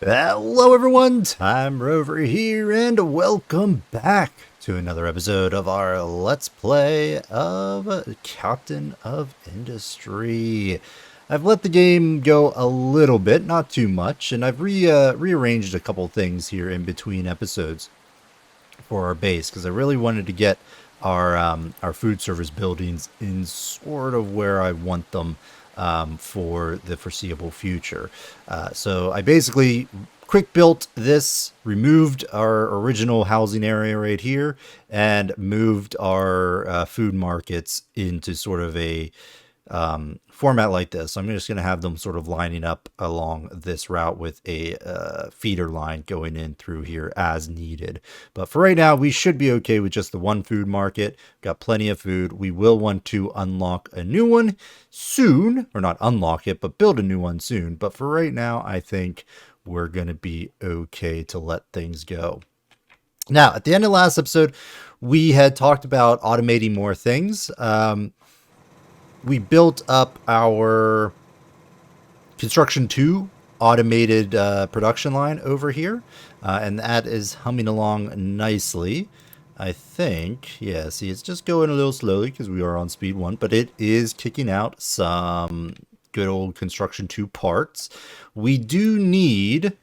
Hello everyone, Time Rover here, and welcome back to another episode of our Let's Play of Captain of Industry. I've let the game go a little bit, not too much, and I've rearranged a couple things here in between episodes for our base, because I really wanted to get our food service buildings in sort of where I want them for the foreseeable future. So I basically quick built this, removed our original housing area right here, and moved our food markets into sort of a format like this. I'm just going to have them sort of lining up along this route with a feeder line going in through here as needed. But for right now, we should be okay with just the one food market. Got plenty of food. We will want to unlock a new one soon, or not unlock it, but build a new one soon. But for right now, I think we're going to be okay to let things go. Now, at the end of last episode, we had talked about automating more things. We built up our construction 2 automated production line over here, and that is humming along nicely. I think, yeah, see, it's just going a little slowly because we are on speed 1, but it is kicking out some good old construction 2 parts. We do need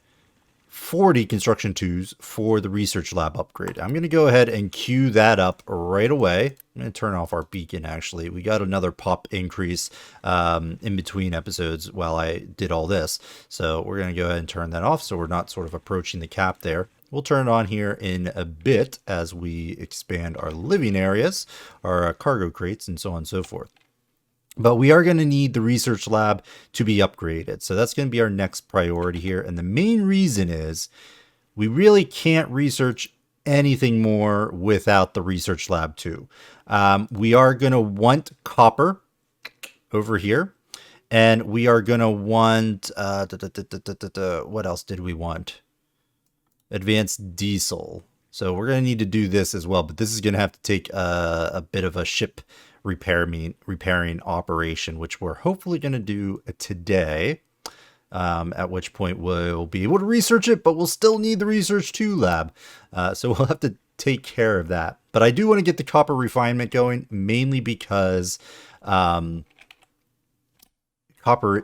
40 construction 2s for the research lab upgrade. I'm going to go ahead and queue that up right away. I'm going to turn off our beacon, actually. We got another pop increase in between episodes while I did all this. So we're going to go ahead and turn that off so we're not sort of approaching the cap there. We'll turn it on here in a bit as we expand our living areas, our cargo crates, and so on and so forth. But we are going to need the research lab to be upgraded. So that's going to be our next priority here. And the main reason is we really can't research anything more without the research lab too. We are going to want copper over here. And we are going to want, what else did we want? Advanced diesel. So we're going to need to do this as well. But this is going to have to take a bit of a ship repairing operation, which we're hopefully going to do today, at which point we'll be able to research it, but we'll still need the research 2 lab, so we'll have to take care of that. But I do want to get the copper refinement going, mainly because copper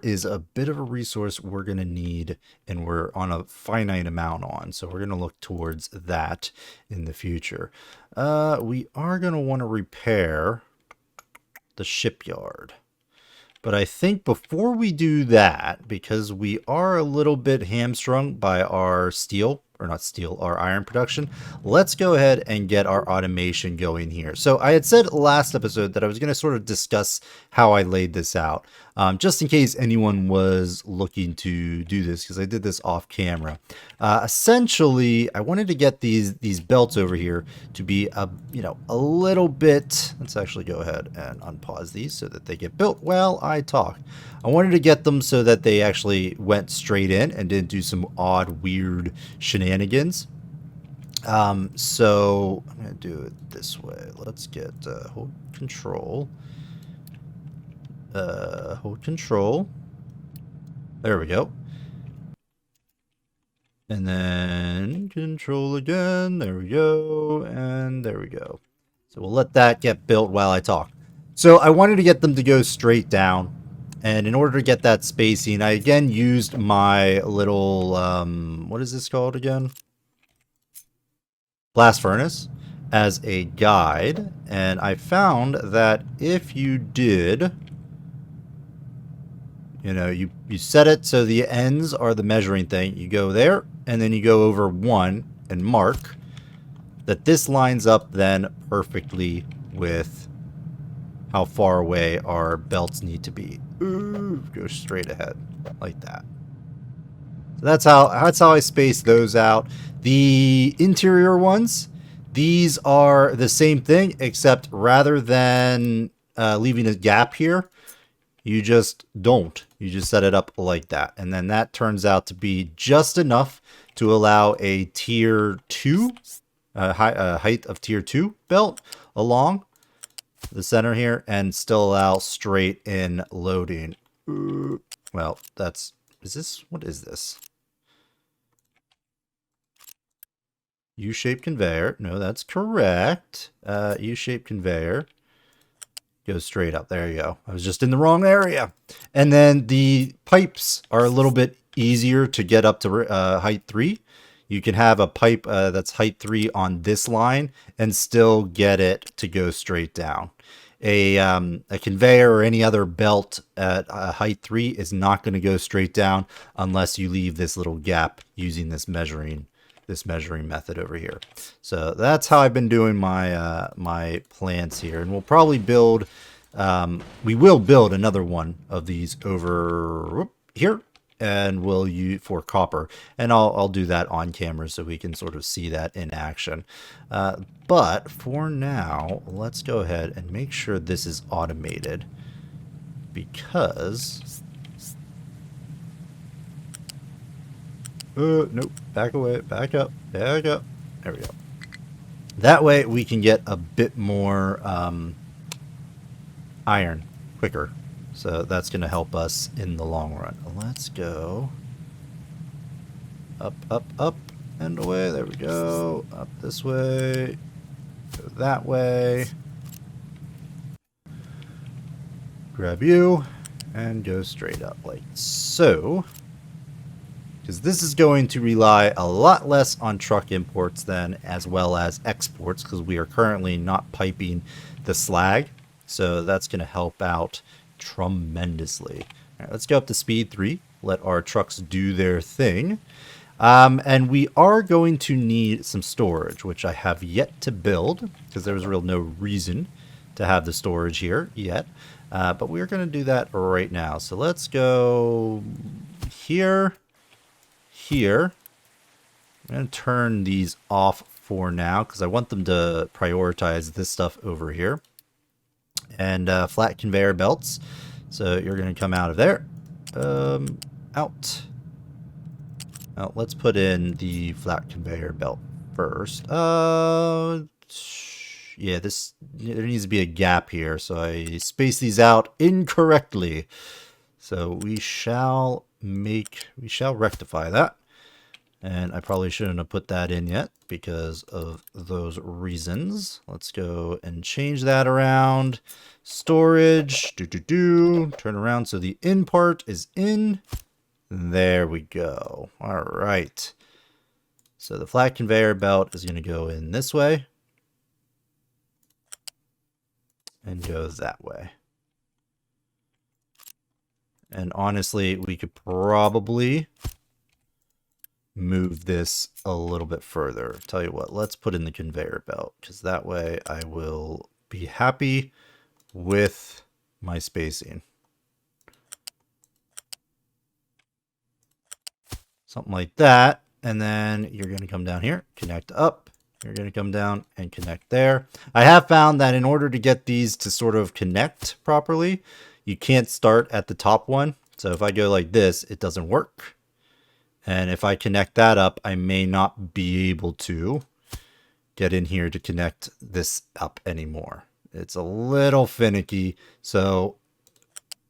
is a bit of a resource we're going to need, and we're on a finite amount on, so we're going to look towards that in the future. We are going to want to repair the shipyard. But I think before we do that, because we are a little bit hamstrung by our steel, or not steel, our iron production, let's go ahead and get our automation going here. So I had said last episode that I was going to sort of discuss how I laid this out, just in case anyone was looking to do this, because I did this off camera. Essentially, I wanted to get these belts over here to be a little bit. Let's actually go ahead and unpause these so that they get built while I talk. I wanted to get them so that they actually went straight in and didn't do some odd, weird shenanigans. So I'm going to do it this way. Let's get hold control. Hold control. There we go. And then control again. There we go. And there we go. So we'll let that get built while I talk. So I wanted to get them to go straight down. And in order to get that spacing, I again used my little, what is this called again? Blast furnace as a guide. And I found that if you did, you set it so the ends are the measuring thing. You go there, and then you go over 1 and mark that this lines up then perfectly with how far away our belts need to be. Ooh, go straight ahead like that. So that's how I space those out. The interior ones, these are the same thing, except rather than leaving a gap here, you just don't. You just set it up like that. And then that turns out to be just enough to allow a tier 2, height of tier 2 belt along the center here, and still allow straight in loading. Well, what is this? U-shaped conveyor. No, that's correct. U-shaped conveyor. Go straight up. There you go. I was just in the wrong area. And then the pipes are a little bit easier to get up to height 3. You can have a pipe that's height 3 on this line and still get it to go straight down. A conveyor or any other belt at height 3 is not going to go straight down unless you leave this little gap using this measuring method over here. So that's how I've been doing my my plans here, and we'll probably build we will build another one of these over here, and we'll use for copper, and I'll do that on camera so we can sort of see that in action. But for now, let's go ahead and make sure this is automated, because nope, back away, back up, there we go. That way we can get a bit more iron quicker. So that's going to help us in the long run. Let's go up, up, up, and away. There we go. Up this way. Go that way. Grab you and go straight up like so. Because this is going to rely a lot less on truck imports then, as well as exports, because we are currently not piping the slag. So that's going to help out tremendously. All right, let's go up to speed 3. Let our trucks do their thing. And we are going to need some storage, which I have yet to build, because there was no reason to have the storage here yet. But we're going to do that right now. So let's go here. Here, I'm going to turn these off for now because I want them to prioritize this stuff over here. And flat conveyor belts. So you're going to come out of there. Out. Now let's put in the flat conveyor belt first. Yeah, there needs to be a gap here, so I spaced these out incorrectly. So we shall rectify that. And I probably shouldn't have put that in yet because of those reasons. Let's go and change that around. Storage, turn around so the in part is in. There we go. All right. So the flat conveyor belt is going to go in this way and go that way. And honestly, we could probably move this a little bit further. Tell you what, let's put in the conveyor belt, because that way I will be happy with my spacing. Something like that. And then you're going to come down here, connect up. You're going to come down and connect there. I have found that in order to get these to sort of connect properly, you can't start at the top one. So if I go like this, it doesn't work. And if I connect that up, I may not be able to get in here to connect this up anymore. It's a little finicky. So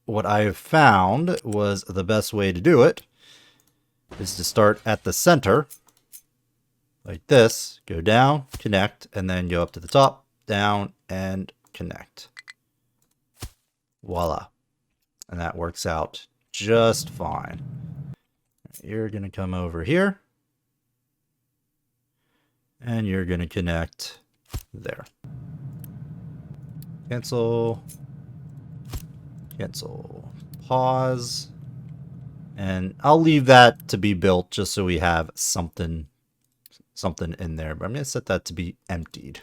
what I have found was the best way to do it is to start at the center like this, go down, connect, and then go up to the top, down, and connect. Voila. And that works out just fine. You're going to come over here. And you're going to connect there. Cancel. Cancel. Pause. And I'll leave that to be built just so we have something in there. But I'm going to set that to be emptied.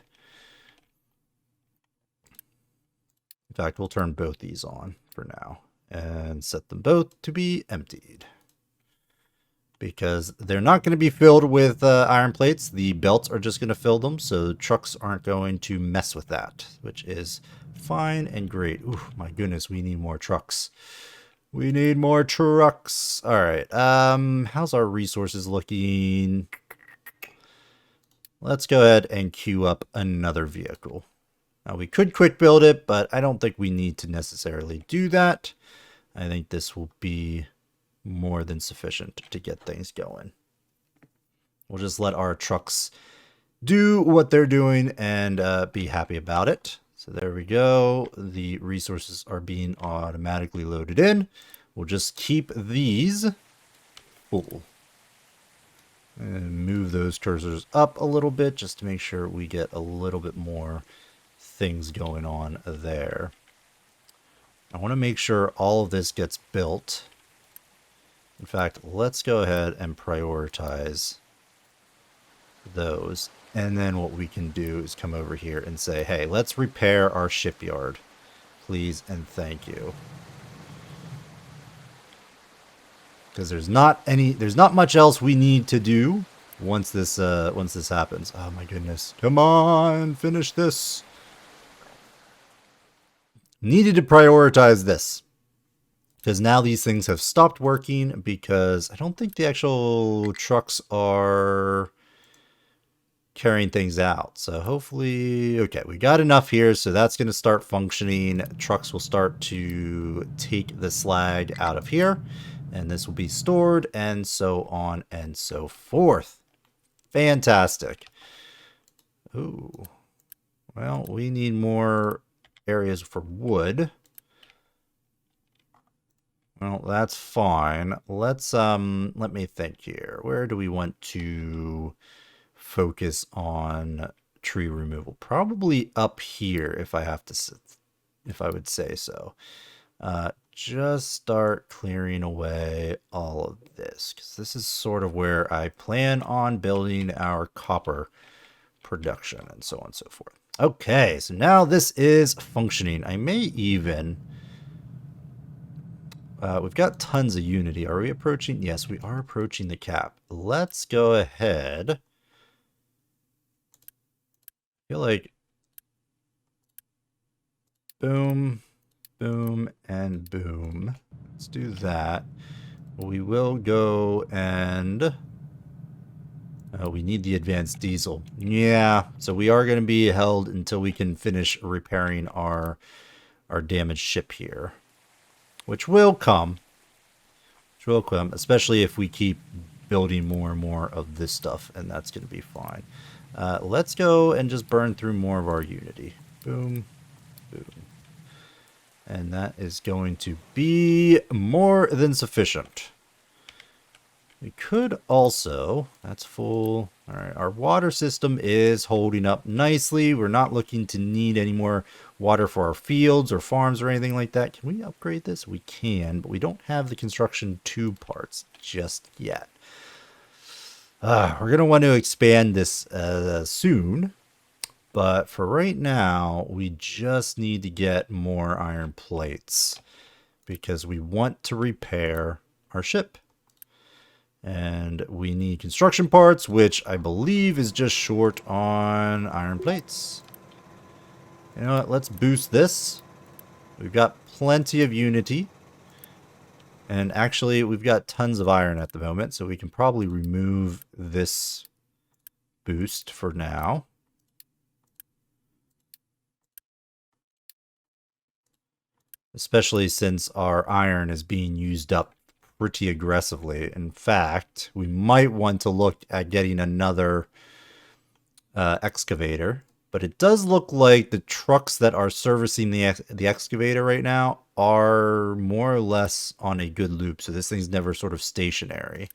In fact, we'll turn both these on for now and set them both to be emptied, because they're not going to be filled with iron plates. The belts are just going to fill them, so trucks aren't going to mess with that, which is fine and great. Ooh, my goodness, we need more trucks. We need more trucks. All right. How's our resources looking? Let's go ahead and queue up another vehicle. Now, we could quick build it, but I don't think we need to necessarily do that. I think this will be more than sufficient to get things going. We'll just let our trucks do what they're doing and be happy about it. So there we go. The resources are being automatically loaded in. We'll just keep these full. And move those cursors up a little bit just to make sure we get a little bit more things going on there. I want to make sure all of this gets built. In fact, let's go ahead and prioritize those. And then what we can do is come over here and say, hey, let's repair our shipyard. Please and thank you. Because there's not much else we need to do once this happens. Oh my goodness. Come on, finish this. Needed to prioritize this. Because now these things have stopped working because I don't think the actual trucks are carrying things out. So hopefully, okay, we got enough here, so that's going to start functioning. Trucks will start to take the slag out of here, and this will be stored, and so on and so forth. Fantastic. Ooh. Well, we need more areas for wood. Well, that's fine. Let's let me think here. Where do we want to focus on tree removal? Probably up here if I have to if I would say so. Just start clearing away all of this, because this is sort of where I plan on building our copper production and so on and so forth. Okay, so now this is functioning. I may even we've got tons of unity. Are we approaching? Yes, we are approaching the cap. Let's go ahead. I feel like boom, boom, and boom. Let's do that. We will go and we need the advanced diesel. Yeah, so we are going to be held until we can finish repairing our damaged ship here. Which will come. Which will come, especially if we keep building more and more of this stuff, and that's going to be fine. Let's go and just burn through more of our unity. Boom, boom. And that is going to be more than sufficient. We could also, that's full. All right, our water system is holding up nicely. We're not looking to need any more water for our fields or farms or anything like that. Can we upgrade this? We can, but we don't have the construction tube parts just yet. We're going to want to expand this soon. But for right now, we just need to get more iron plates because we want to repair our ship. And we need construction parts, which I believe is just short on iron plates. You know what? Let's boost this. We've got plenty of unity. And actually, we've got tons of iron at the moment, so we can probably remove this boost for now. Especially since our iron is being used up pretty aggressively. In fact, we might want to look at getting another excavator. But it does look like the trucks that are servicing the excavator right now are more or less on a good loop. So this thing's never sort of stationary.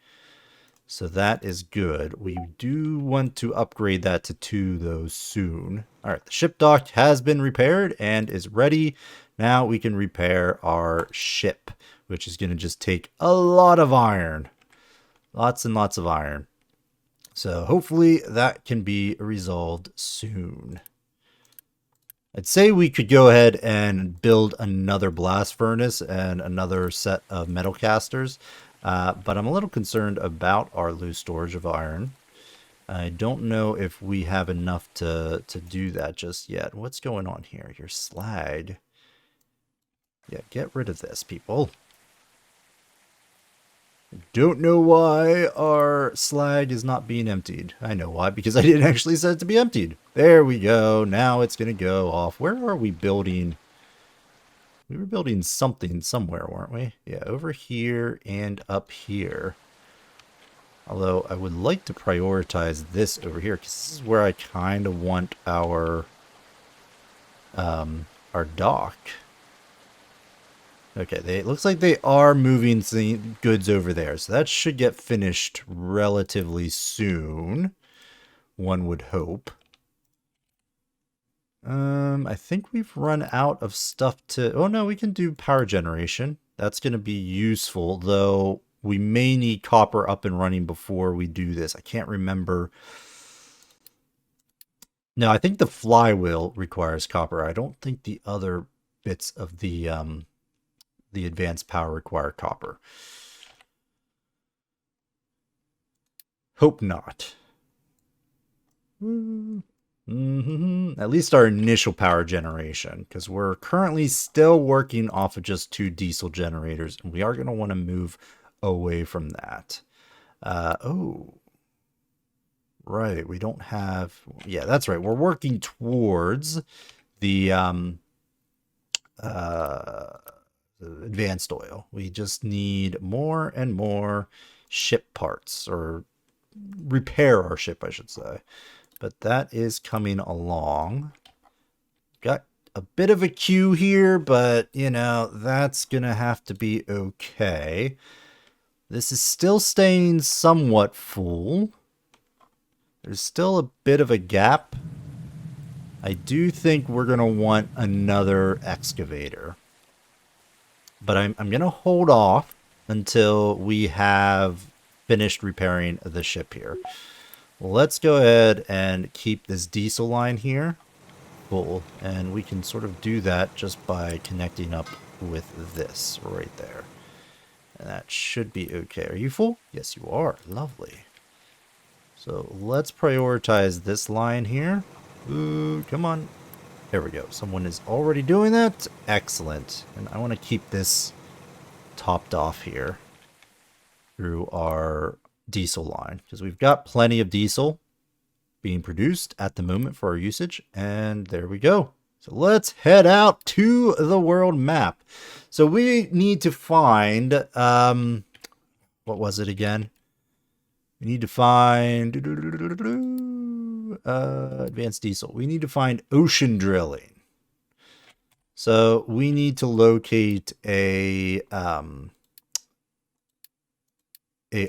So that is good. We do want to upgrade that to 2, though, soon. All right, the ship dock has been repaired and is ready. Now we can repair our ship, which is going to just take a lot of iron. Lots and lots of iron. So hopefully that can be resolved soon. I'd say we could go ahead and build another blast furnace and another set of metal casters. But I'm a little concerned about our loose storage of iron. I don't know if we have enough to do that just yet. What's going on here? Your slag. Yeah, get rid of this, people. Don't know why our slag is not being emptied. I know why, because I didn't actually set it to be emptied. There we go. Now it's going to go off. Where are we building? We were building something somewhere, weren't we? Yeah, over here and up here. Although I would like to prioritize this over here, because this is where I kind of want our dock. Okay, it looks like they are moving some goods over there, so that should get finished relatively soon, one would hope. I think we've run out of stuff to... Oh no, we can do power generation. That's going to be useful, though we may need copper up and running before we do this. I can't remember. No, I think the flywheel requires copper. I don't think the other bits of the advanced power require copper. Hope not. At least our initial power generation, because we're currently still working off of just 2 diesel generators, and we are going to want to move away from that. Oh, right. We don't have... Yeah, that's right. We're working towards the advanced oil. We just need more and more ship parts, or repair our ship, I should say. But that is coming along. Got a bit of a queue here, but, you know, that's going to have to be okay. This is still staying somewhat full. There's still a bit of a gap. I do think we're going to want another excavator. But I'm going to hold off until we have finished repairing the ship here. Let's go ahead and keep this diesel line here full, and we can sort of do that just by connecting up with this right there. And that should be okay. Are you full? Yes, you are. Lovely. So let's prioritize this line here. Ooh, come on. There we go. Someone is already doing that. Excellent. And I want to keep this topped off here through our diesel line, because we've got plenty of diesel being produced at the moment for our usage. And there we go. So let's head out to the world map. So we need to find, what was it again? We need to find advanced diesel. We need to find ocean drilling. So we need to locate a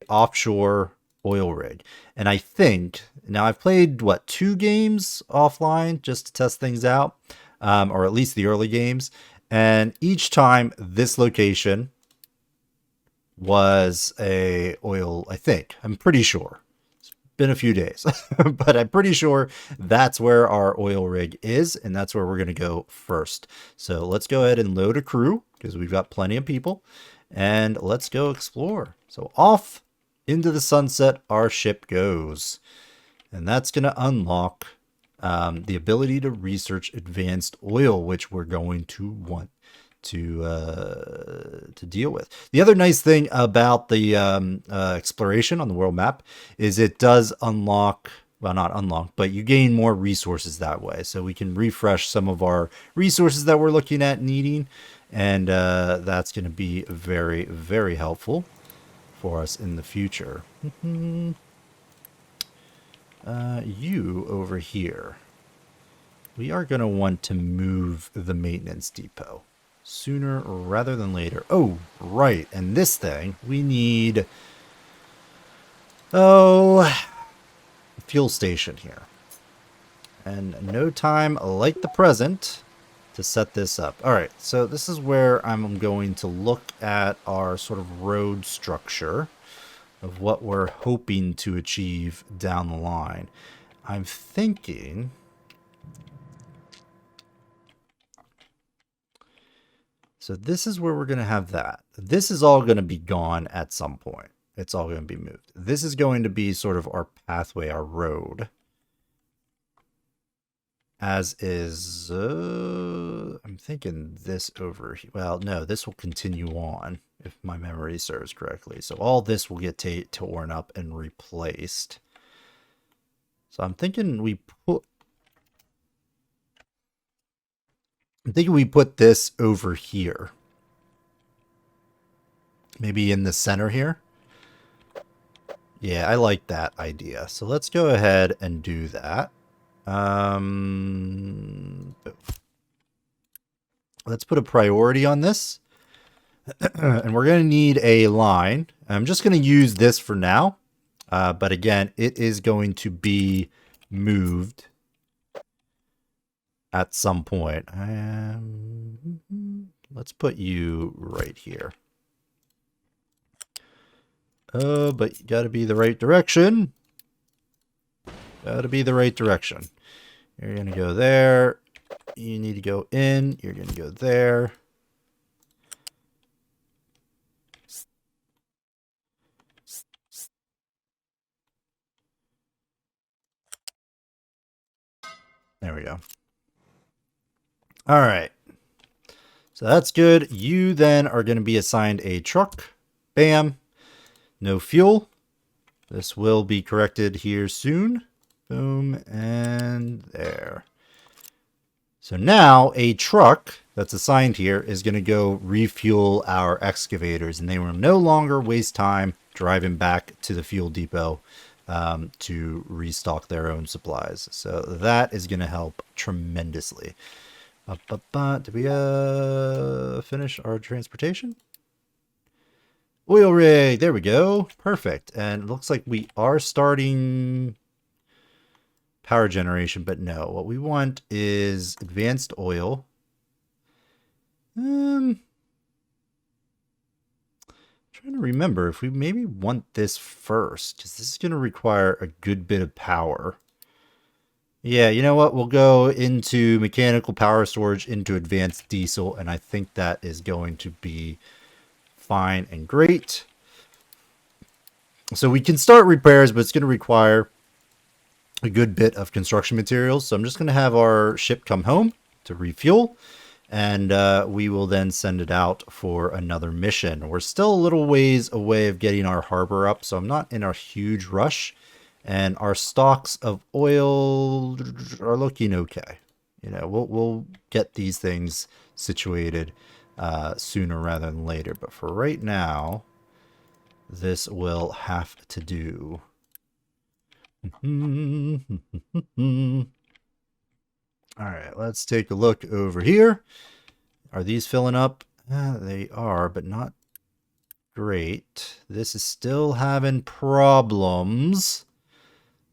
offshore oil rig. And I think, now I've played, what, 2 games offline just to test things out, or at least the early games. And each time this location was a oil, I think. I'm pretty sure. It's been a few days, but I'm pretty sure that's where our oil rig is, and that's where we're going to go first. So let's go ahead and load a crew, because we've got plenty of people, and let's go explore. So off into the sunset our ship goes, and that's going to unlock the ability to research advanced oil, which we're going to want to deal with. The other nice thing about the exploration on the world map is it does unlock, well, not unlock, but you gain more resources that way. So we can refresh some of our resources that we're looking at needing, and that's going to be very, very helpful for us in the future. You over here. We are going to want to move the maintenance depot sooner rather than later. Oh, right. And this thing, we need, a fuel station here. And no time like the present to set this up. All right, so this is where I'm going to look at our sort of road structure of what we're hoping to achieve down the line. I'm thinking... So this is where we're going to have that. This is all going to be gone at some point. It's all going to be moved. This is going to be sort of our pathway, our road. As is, I'm thinking this over here. Well, no, this will continue on, if my memory serves correctly. So all this will get torn up and replaced. So I'm thinking we put this over here. Maybe in the center here. Yeah, I like that idea. So let's go ahead and do that. Let's put a priority on this. And we're going to need a line. I'm just going to use this for now. But again, it is going to be moved at some point. Let's put you right here. But you got to be the right direction. Got to be the right direction. You're going to go there. You need to go in. You're going to go there. There we go. All right. So that's good. You then are going to be assigned a truck. Bam. No fuel. This will be corrected here soon. Boom. And there. So now a truck that's assigned here is going to go refuel our excavators, and they will no longer waste time driving back to the fuel depot to restock their own supplies. So that is going to help tremendously. Did we finish our transportation? Oil rig, there we go. Perfect. And it looks like we are starting power generation, but no. What we want is advanced oil. Trying to remember if we maybe want this first, because this is going to require a good bit of power. Yeah, you know what? We'll go into mechanical power storage into advanced diesel, and I think that is going to be fine and great. So we can start repairs, but it's going to require a good bit of construction materials. So I'm just going to have our ship come home to refuel, and we will then send it out for another mission. We're still a little ways away of getting our harbor up, so I'm not in a huge rush. And our stocks of oil are looking okay. You know, we'll get these things situated sooner rather than later. But for right now, this will have to do. All right, let's take a look over here. Are these filling up? They are, but not great. This is still having problems.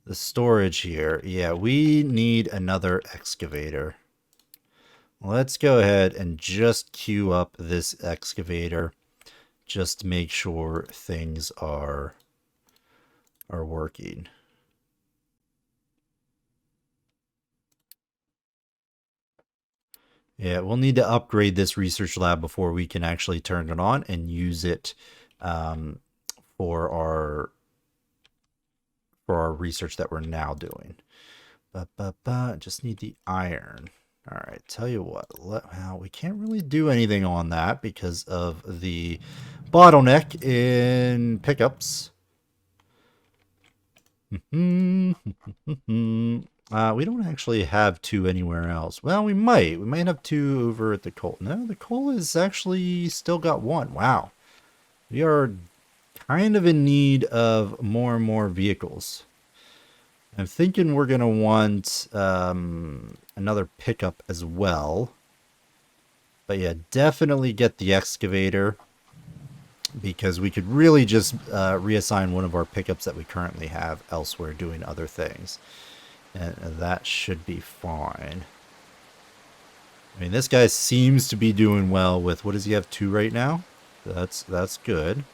The storage here. Yeah, we need another excavator. Let's go ahead and just queue up this excavator. Just to make sure things are working. Yeah, we'll need to upgrade this research lab before we can actually turn it on and use it for our research that we're now doing. Just need the iron. All right, tell you what, well, we can't really do anything on that because of the bottleneck in pickups. We don't actually have two anywhere else. Well, we might. We might have two over at the coal. No, the coal is actually still got one. Wow. We are kind of in need of more and more vehicles. I'm thinking we're going to want another pickup as well. But yeah, definitely get the excavator, because we could really just reassign one of our pickups that we currently have elsewhere doing other things. And that should be fine. I mean, this guy seems to be doing well with, what does he have, 2 right now? That's good.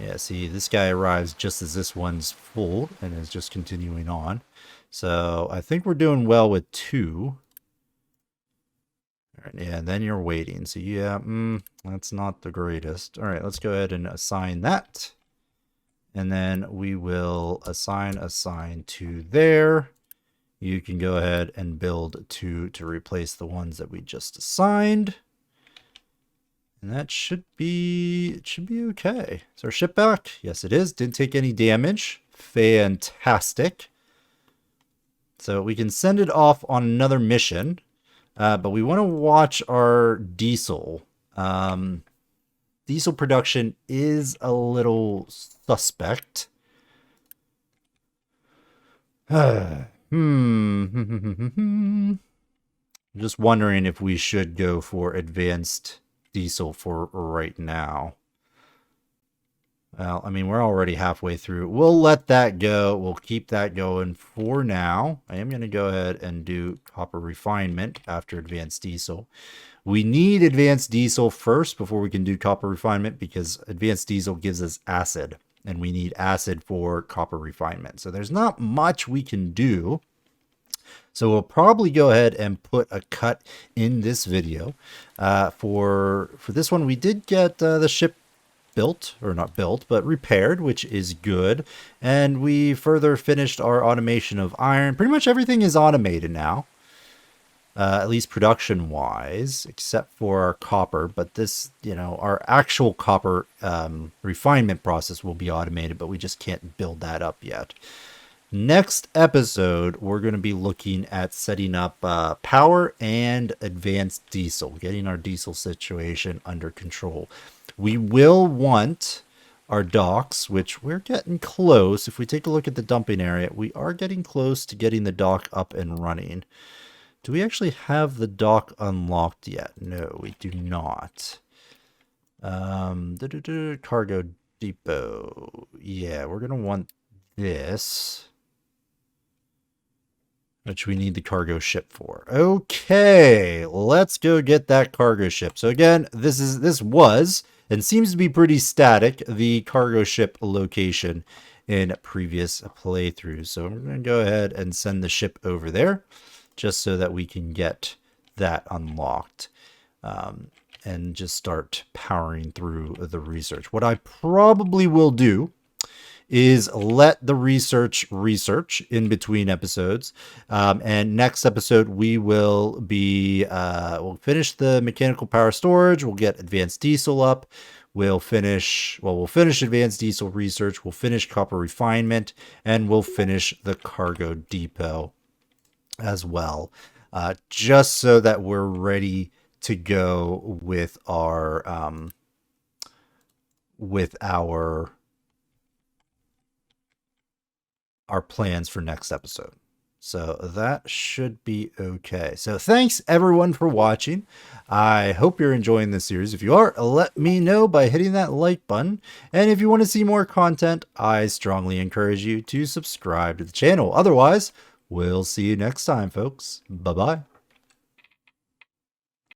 Yeah, see, this guy arrives just as this one's full and is just continuing on. So I think we're doing well with 2. All right, yeah, and then you're waiting. So yeah, that's not the greatest. All right, let's go ahead and assign that. And then we will assign to there. You can go ahead and build 2 to replace the ones that we just assigned. And that should be okay. Is our ship back? Yes, it is. Didn't take any damage. Fantastic. So we can send it off on another mission. But we want to watch our diesel. Diesel production is a little suspect. I'm just wondering if we should go for advanced diesel for right now. Well, I mean, we're already halfway through. We'll let that go. We'll keep that going for now. I am going to go ahead and do copper refinement after advanced diesel. We need advanced diesel first before we can do copper refinement because advanced diesel gives us acid, and we need acid for copper refinement. So there's not much we can do. So we'll probably go ahead and put a cut in this video. For this one, we did get the ship built, or not built, but repaired, which is good. And we further finished our automation of iron. Pretty much everything is automated now. At least production-wise, except for our copper. But this, our actual copper refinement process will be automated, but we just can't build that up yet. Next episode, we're going to be looking at setting up power and advanced diesel, getting our diesel situation under control. We will want our docks, which we're getting close. If we take a look at the dumping area, we are getting close to getting the dock up and running. Do we actually have the dock unlocked yet? No, we do not. Cargo depot. Yeah, we're going to want this, which we need the cargo ship for. Okay, let's go get that cargo ship. So again, this was and seems to be pretty static, the cargo ship location in previous playthroughs. So I'm going to go ahead and send the ship over there just so that we can get that unlocked and just start powering through the research. What I probably will do is let the research in between episodes. And next episode, we will be, we'll finish the mechanical power storage. We'll get advanced diesel up. We'll finish advanced diesel research. We'll finish copper refinement, and we'll finish the cargo depot as well. Just so that we're ready to go with our, our plans for next episode. So that should be okay. So thanks everyone for watching. I hope you're enjoying this series. If you are, let me know by hitting that like button. And if you want to see more content, I strongly encourage you to subscribe to the channel. Otherwise, we'll see you next time, folks. Bye-bye.